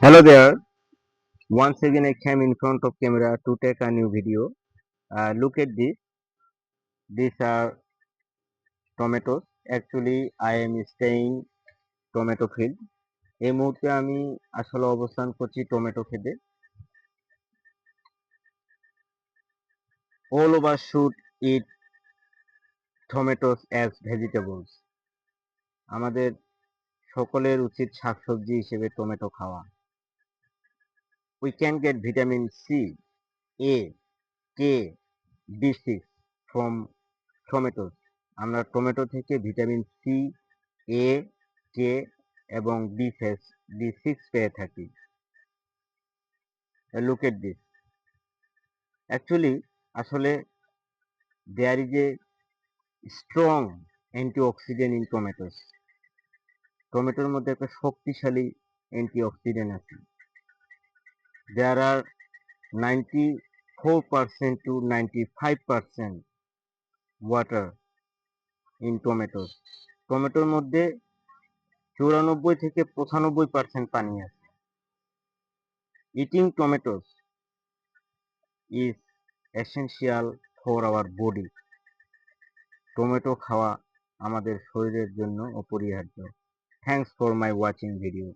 Hello there. Once again, I came in front of camera to take a new video. Look at this. These are tomatoes. Actually, I am staying tomato field. এই মুহূর্তে আমি আসলে অবস্থান করছি tomato ক্ষেতে। All of us should eat tomatoes as vegetables. আমাদের সকলের উচিত শাকসবজি হিসেবে টমেটো খাওয়া। We can get vitamin C, A, K, B6 from tomatoes. আমরা টমেটো থেকে ভিটামিন সি, এ, কে এবং বি6 পেয়ে থাকি। Look at this. Actually, আসলে there is a strong antioxidant in tomatoes. টমেটোর মধ্যে একটা শক্তিশালী অ্যান্টিঅক্সিডেন্ট আছে। There are 94% to 95% water in tomatoes. টমেটোর মধ্যে 94 থেকে 95% পানি আছে। Eating tomatoes is essential for our body. Tomato খাওয়া আমাদের শরীরের জন্য অপরিহার্য। Thanks for my watching video.